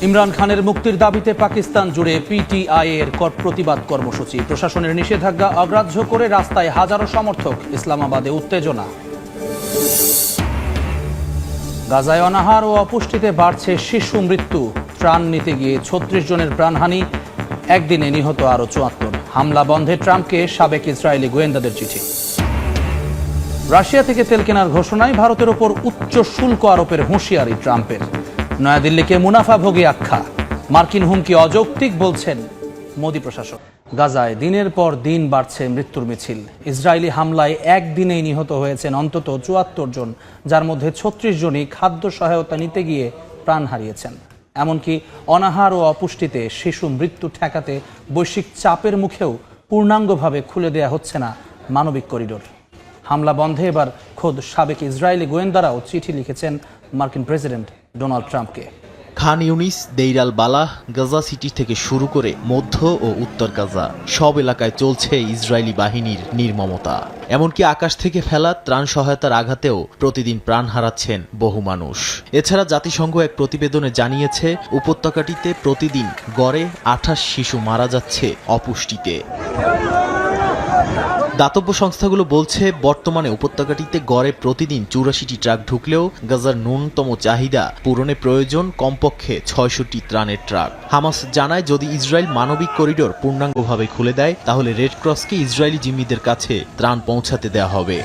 ইমরান খানের মুক্তির দাবিতে পাকিস্তান জুড়ে পিটিআই এর প্রতিবাদ কর্মসূচি। প্রশাসনের নিষেধাজ্ঞা অগ্রাহ্য করে রাস্তায় হাজারো সমর্থক। ইসলামাবাদে উত্তেজনা। গাজায় অনাহার ও অপুষ্টিতে বাড়ছে শিশু মৃত্যু। ত্রাণ নিতে গিয়ে ৩৬ জনের প্রাণহানি, একদিনে নিহত আরও ৭৪। হামলা বন্ধে ট্রাম্পকে সাবেক ইসরায়েলি গোয়েন্দাদের চিঠি। রাশিয়া থেকে তেল কেনার ঘোষণায় ভারতের ওপর উচ্চ শুল্ক আরোপের হুঁশিয়ারি ট্রাম্পের। নয়াদিল্লিকে মুনাফাভোগী আখ্যা। মার্কিন হুমকি অযৌক্তিক বলছেন মোদি প্রশাসন। গাজায় দিনের পর দিন বাড়ছে মৃত্যুর মিছিল। ইসরায়েলি হামলায় একদিনেই নিহত হয়েছেন অন্তত ৭৪ জন, যার মধ্যে ৩৬ জনই খাদ্য সহায়তা নিতে গিয়ে প্রাণ হারিয়েছেন। এমনকি অনাহার ও অপুষ্টিতে শিশু মৃত্যু ঠেকাতে বৈশ্বিক চাপের মুখেও পূর্ণাঙ্গভাবে খুলে দেয়া হচ্ছে না মানবিক করিডোর। হামলা বন্ধে এবার খোদ সাবেক ইসরায়েলি গোয়েন্দারাও চিঠি লিখেছেন মার্কিন প্রেসিডেন্ট ডোনাল্ড ট্রাম্পকে। খান ইউনিস, দেইর আল বালাহ, গাজা সিটি থেকে শুরু করে মধ্য ও উত্তর গাজা সব এলাকায় চলছে ইসরায়েলি বাহিনীর নির্মমতা। এমনকি আকাশ থেকে ফেলা ত্রাণ সহায়তার আঘাতেও প্রতিদিন প্রাণ হারাচ্ছেন বহু মানুষ। এছাড়া জাতিসংঘ এক প্রতিবেদনে জানিয়েছে, উপত্যকাটিতে প্রতিদিন গড়ে ২৮ শিশু মারা যাচ্ছে অপুষ্টিতে। দাতব্য সংস্থাগুলো বলছে, বর্তমানে উপত্যকাটিতে গড়ে প্রতিদিন ৮৪টি ট্রাক ঢুকলেও গাজার ন্যূনতম চাহিদা পূরণে প্রয়োজন কমপক্ষে ৬০০টি ত্রাণের ট্রাক। হামাস জানায়, যদি ইসরায়েল মানবিক করিডোর পূর্ণাঙ্গভাবে খুলে দেয়, তাহলে রেড ক্রসকে ইসরায়েলি জিম্মিদের কাছে ত্রাণ পৌঁছাতে দেওয়া হবে।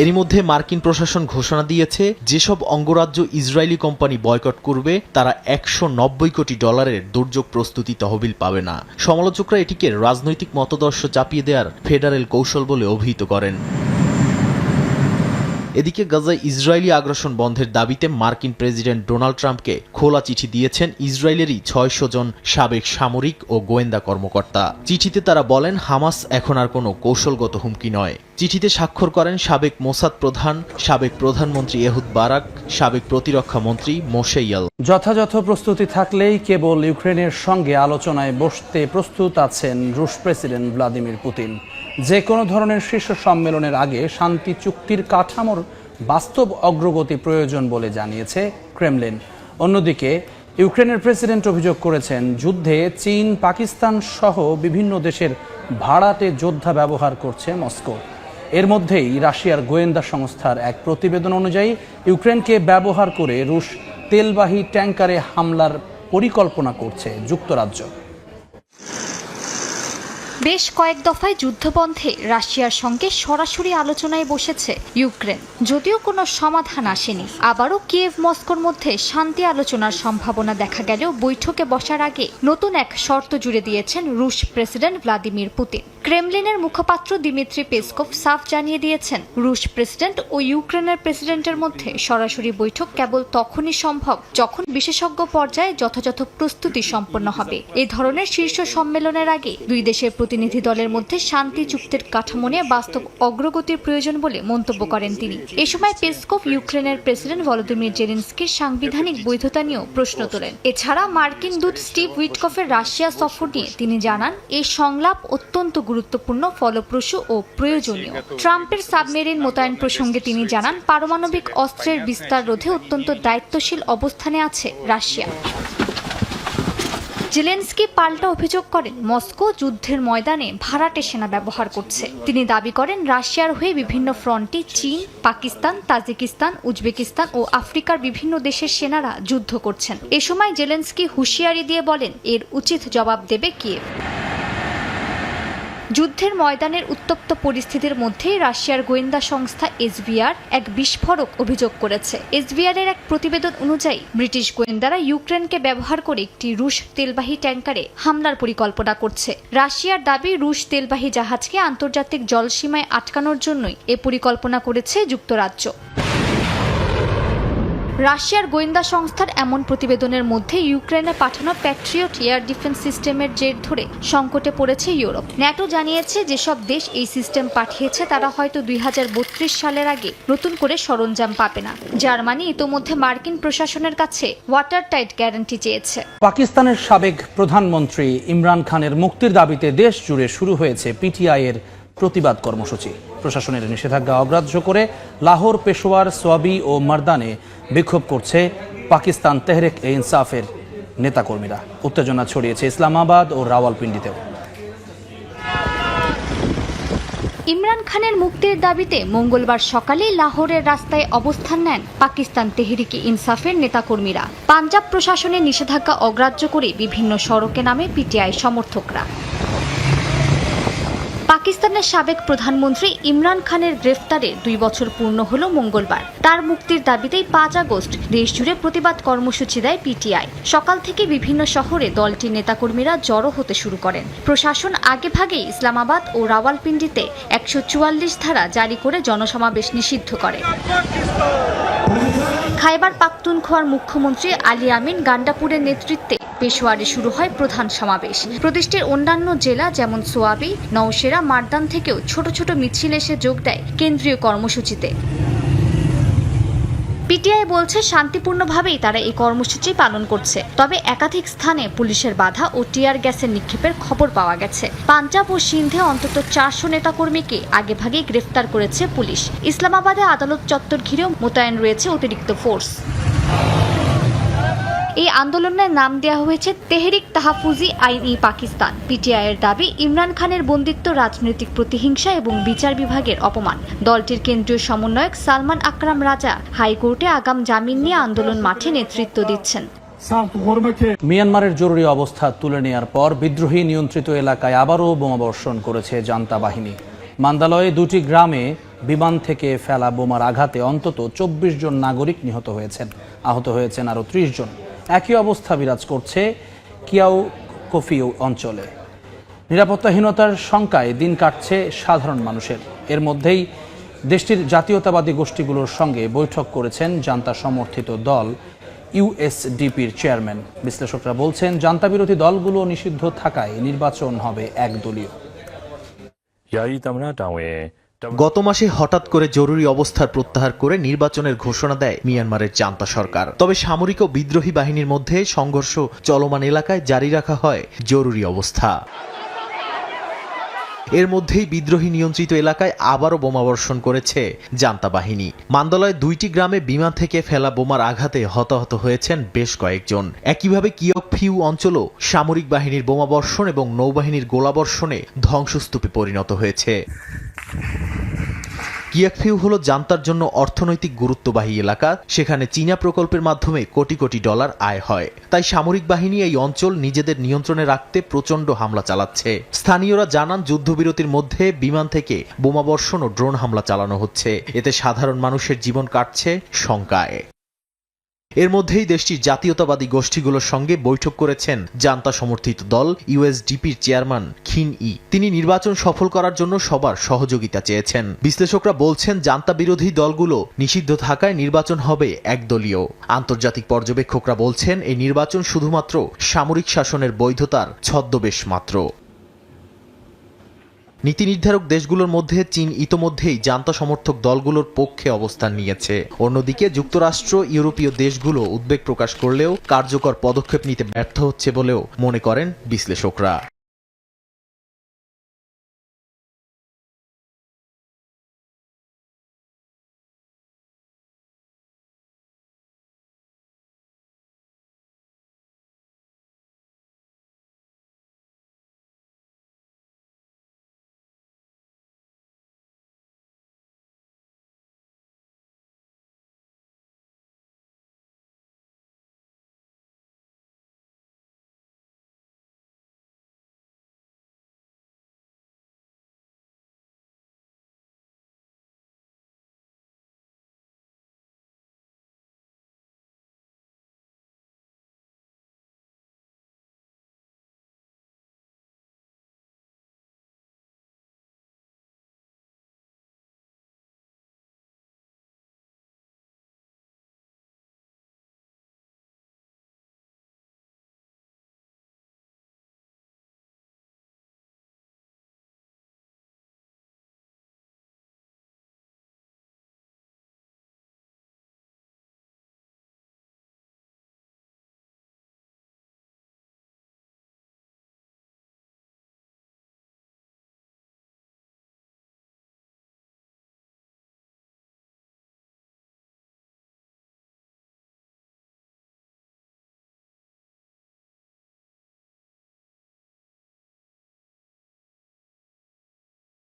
এরই মধ্যে মার্কিন প্রশাসন ঘোষণা দিয়েছে, যেসব অঙ্গরাজ্য ইসরায়েলি কোম্পানি বয়কট করবে তারা $১৯০ কোটি দুর্যোগ প্রস্তুতি তহবিল পাবে না। সমালোচকরা এটিকে রাজনৈতিক মতাদর্শ চাপিয়ে দেওয়ার ফেডারেল কৌশল বলে অভিহিত করেন। এদিকে গাজায় ইসরায়েলি আগ্রাসন বন্ধের দাবিতে মার্কিন প্রেসিডেন্ট ডোনাল্ড ট্রাম্পকে খোলা চিঠি দিয়েছেন ইসরায়েলেরই ৬০০ জন সাবেক সামরিক ও গোয়েন্দা কর্মকর্তা। চিঠিতে তারা বলেন, হামাস এখন আর কোনো কৌশলগত হুমকি নয়। চিঠিতে স্বাক্ষর করেন সাবেক মোসাদ প্রধান, সাবেক প্রধানমন্ত্রী এহুদ বারাক, সাবেক প্রতিরক্ষা মন্ত্রী মোশে ইয়াল। যথাযথ প্রস্তুতি থাকলেই কেবল ইউক্রেনের সঙ্গে আলোচনায় বসতে প্রস্তুত আছেন রুশ প্রেসিডেন্ট ভ্লাদিমির পুতিন। যে কোনো ধরনের শীর্ষ সম্মেলনের আগে শান্তি চুক্তির কাঠামোর বাস্তব অগ্রগতি প্রয়োজন বলে জানিয়েছে ক্রেমলিন। অন্যদিকে ইউক্রেনের প্রেসিডেন্ট অভিযোগ করেছেন, যুদ্ধে চীন, পাকিস্তান সহ বিভিন্ন দেশের ভাড়াটে যোদ্ধা ব্যবহার করছে মস্কো। এর মধ্যেই রাশিয়ার গোয়েন্দা সংস্থার এক প্রতিবেদন অনুযায়ী ইউক্রেনকে ব্যবহার করে রুশ তেলবাহী ট্যাঙ্কারে হামলার পরিকল্পনা করছে যুক্তরাজ্য। বেশ কয়েক দফায় যুদ্ধবন্ধে রাশিয়ার সঙ্গে সরাসরি আলোচনায় বসেছে ইউক্রেন, যদিও কোনো সমাধান আসেনি। আবারও কিয়েভ মস্কোর মধ্যে শান্তি আলোচনার সম্ভাবনা দেখা গেলেও বৈঠকে বসার আগে নতুন এক শর্ত জুড়ে দিয়েছেন রুশ প্রেসিডেন্ট ভ্লাদিমির পুতিন। ক্রেমলিনের মুখপাত্র দিমিত্রি পেসকভ সাফ জানিয়ে দিয়েছেন, রুশ প্রেসিডেন্ট ও ইউক্রেনের প্রেসিডেন্টের মধ্যে সরাসরি বৈঠক কেবল তখনই সম্ভব যখন বিশেষজ্ঞ পর্যায়ে যথাযথ প্রস্তুতি সম্পন্ন হবে। এ ধরনের শীর্ষ সম্মেলনের আগে দুই দেশের প্রতিনিধি দলের মধ্যে শান্তি চুক্তির কাঠামো নিয়ে বাস্তব অগ্রগতির প্রয়োজন বলে মন্তব্য করেন তিনি। এ সময় পেসকভ ইউক্রেনের প্রেসিডেন্ট ভলোদিমির জেলেনস্কির সাংবিধানিক বৈধতা নিয়েও প্রশ্ন তোলেন। এছাড়া মার্কিন দূত স্টিভ উইটকফের রাশিয়া সফর নিয়ে তিনি জানান, এই সংলাপ অত্যন্ত গুরুত্বপূর্ণ, ফলপ্রসূ ও প্রয়োজনীয়। ট্রাম্পের সাবমেরিন মোতায়েন প্রসঙ্গে তিনি জানান, পারমাণবিক অস্ত্রের বিস্তার রোধে অত্যন্ত দায়িত্বশীল অবস্থানে আছে রাশিয়া। জেলেনস্কি পাল্টা অভিযোগ করেন, মস্কো যুদ্ধের ময়দানে ভাড়াটে সেনা ব্যবহার করছে। তিনি দাবি করেন, রাশিয়ার হয়ে বিভিন্ন ফ্রন্টে চীন, পাকিস্তান, তাজিকিস্তান, উজবেকিস্তান ও আফ্রিকার বিভিন্ন দেশের সেনারা যুদ্ধ করছেন। এ সময় জেলেনস্কি হুঁশিয়ারি দিয়ে বলেন, এর উচিত জবাব দেবে কিয়েভ। যুদ্ধের ময়দানের উত্তপ্ত পরিস্থিতির মধ্যেই রাশিয়ার গোয়েন্দা সংস্থা এসভিআর এক বিস্ফোরক অভিযোগ করেছে। এসভিআরের এক প্রতিবেদন অনুযায়ী ব্রিটিশ গোয়েন্দারা ইউক্রেনকে ব্যবহার করে একটি রুশ তেলবাহী ট্যাঙ্কারে হামলার পরিকল্পনা করছে। রাশিয়ার দাবি, রুশ তেলবাহী জাহাজকে আন্তর্জাতিক জলসীমায় আটকানোর জন্যই এ পরিকল্পনা করেছে যুক্তরাজ্য। রাশিয়ার গোয়েন্দা সংস্থার এমন প্রতিবেদনের মধ্যে ইউক্রেনে পাঠানো প্যাট্রিয়ট এয়ার ডিফেন্স সিস্টেমের জের ধরে সংকটে পড়েছে ইউরোপ। ন্যাটো জানিয়েছে, যেসব দেশ এই সিস্টেম পাঠিয়েছে তারা হয়তো ২০৩২ সালের আগে নতুন করে সরঞ্জাম পাবে না। জার্মানি ইতোমধ্যে মার্কিন প্রশাসনের কাছে ওয়াটার টাইট গ্যারান্টি চেয়েছে। পাকিস্তানের সাবেক প্রধানমন্ত্রী ইমরান খানের মুক্তির দাবিতে দেশ জুড়ে শুরু হয়েছে পিটিআই এর প্রতিবাদ কর্মসূচি। প্রশাসনের নিষেধাজ্ঞা অগ্রাহ্য করে লাহোর, পেশোয়ার, সোয়াবি ও মারদানে বিক্ষোভ করছে পাকিস্তান তেহরিক এ ইনসাফের নেতাকর্মীরা। উত্তেজনা ছড়িয়েছে ইসলামাবাদ ও রাওয়ালপিন্ডিতেও। ইমরান খানের মুক্তির দাবিতে মঙ্গলবার সকালে লাহোরের রাস্তায় অবস্থান নেন পাকিস্তান তেহরিকে ইনসাফের নেতাকর্মীরা। পাঞ্জাব প্রশাসনের নিষেধাজ্ঞা অগ্রাহ্য করে বিভিন্ন সড়কে নামে পিটিআই সমর্থকরা। পাকিস্তানের সাবেক প্রধানমন্ত্রী ইমরান খানের গ্রেফতারে 2 বছর পূর্ণ হলো মঙ্গলবার। তার মুক্তির দাবিতেই 5 আগস্ট দেশজুড়ে প্রতিবাদ কর্মসূচি দেয় পিটিআই। সকাল থেকে বিভিন্ন শহরে দলটির নেতাকর্মীরা জড়ো হতে শুরু করেন। প্রশাসন আগেভাগেই ইসলামাবাদ ও রাওয়ালপিন্ডিতে 144 ধারা জারি করে জনসমাবেশ নিষিদ্ধ করে। খাইবার পাখতুনখোয়ার মুখ্যমন্ত্রী আলী আমিন গান্ডাপুরের নেতৃত্বে পেশোয়ারে শুরু হয় প্রধান সমাবেশ। প্রদেশটির অন্যান্য জেলা যেমন সোয়াবি, নওশেরা, মারদান থেকেও ছোট ছোট মিছিল এসে যোগ দেয় কেন্দ্রীয় কর্মসূচিতে। পিটিআই বলছে শান্তিপূর্ণভাবেই তারা এই কর্মসূচি পালন করছে, তবে একাধিক স্থানে পুলিশের বাধা ও টিয়ার গ্যাসের নিক্ষেপের খবর পাওয়া গেছে। পাঞ্জাব ও সিন্ধে অন্তত 400 নেতাকর্মীকে আগেভাগেই গ্রেফতার করেছে পুলিশ। ইসলামাবাদে আদালত চত্বর ঘিরেও মোতায়েন রয়েছে অতিরিক্ত ফোর্স। এই আন্দোলনের নাম দেওয়া হয়েছে তেহরিক তাহফুজি আইন-ই পাকিস্তান। পিটিআইয়ের দাবি, ইমরান খানের বন্দিত্ব রাজনৈতিক প্রতিহিংসা এবং বিচার বিভাগের অপমান। দলটির কেন্দ্রীয় সমন্বয়ক সালমান আকরাম রাজা হাইকোর্টে আগাম জামিন নিয়ে আন্দোলন মাঠে নেতৃত্ব দিচ্ছেন। মিয়ানমারের জরুরি অবস্থা তুলে নেওয়ার পর বিদ্রোহী নিয়ন্ত্রিত এলাকায় আবারও বোমাবর্ষণ করেছে জান্তা বাহিনী। মান্দালয়ে 2টি গ্রামে বিমান থেকে ফেলা বোমার আঘাতে অন্তত 24 জন নাগরিক নিহত হয়েছেন। আহত হয়েছেন আরও 30 জন। একই অবস্থা বিরাজ করছে কিয়াও কফিউ অঞ্চলে। নিরাপত্তাহীনতার শঙ্কায় দিন কাটছে সাধারণ মানুষের। এর মধ্যেই দেশটির জাতীয়তাবাদী গোষ্ঠীগুলোর সঙ্গে বৈঠক করেছেন জান্তা সমর্থিত দল ইউএসডিপির চেয়ারম্যান। বিশ্লেষকরা বলছেন, জান্তা বিরোধী দলগুলো নিষিদ্ধ থাকায় নির্বাচন হবে একদলীয়। গত মাসে হঠাৎ করে জরুরি অবস্থার প্রত্যাহার করে নির্বাচনের ঘোষণা দেয় মিয়ানমারের জান্তা সরকার। তবে সামরিক ও বিদ্রোহী বাহিনীর মধ্যে সংঘর্ষ চলমান এলাকায় জারি রাখা হয় জরুরি অবস্থা। এর মধ্যেই বিদ্রোহী নিয়ন্ত্রিত এলাকায় আবারও বোমাবর্ষণ করেছে জান্তা বাহিনী। মান্দালয় 2টি গ্রামে বিমান থেকে ফেলা বোমার আঘাতে হতাহত হয়েছেন বেশ কয়েকজন। একইভাবে কিয়কফিউ অঞ্চলও সামরিক বাহিনীর বোমাবর্ষণ এবং নৌবাহিনীর গোলাবর্ষণে ধ্বংসস্তূপে পরিণত হয়েছে। কিয়কফিউ হলো জান্তার জন্য অর্থনৈতিক গুরুত্ববাহী এলাকা। সেখানে চীনা প্রকল্পের মাধ্যমে কোটি কোটি ডলার আয় হয়। তাই সামরিক বাহিনী এই অঞ্চল নিজেদের নিয়ন্ত্রণে রাখতে প্রচণ্ড হামলা চালাচ্ছে। স্থানীয়রা জানান, যুদ্ধবিরতির মধ্যে বিমান থেকে বোমাবর্ষণ ও ড্রোন হামলা চালানো হচ্ছে। এতে সাধারণ মানুষের জীবন কাটছে শঙ্কায়। এর মধ্যেই দেশটির জাতীয়তাবাদী গোষ্ঠীগুলোর সঙ্গে বৈঠক করেছেন জান্তা সমর্থিত দল ইউএসডিপির চেয়ারম্যান খিন ই। তিনি নির্বাচন সফল করার জন্য সবার সহযোগিতা চেয়েছেন। বিশ্লেষকরা বলছেন, জান্তা বিরোধী দলগুলো নিষিদ্ধ থাকায় নির্বাচন হবে একদলীয়। আন্তর্জাতিক পর্যবেক্ষকরা বলছেন, এই নির্বাচন শুধুমাত্র সামরিক শাসনের বৈধতার ছদ্মবেশ মাত্র। নীতি নির্ধারক দেশগুলোর মধ্যে চীন ইতোমধ্যেই জান্তা সমর্থক দলগুলোর পক্ষে অবস্থান নিয়েছে। অন্যদিকে যুক্তরাষ্ট্র, ইউরোপীয় দেশগুলো উদ্বেগ প্রকাশ করলেও কার্যকর পদক্ষেপ নিতে ব্যর্থ হচ্ছে বলেও মনে করেন বিশ্লেষকরা।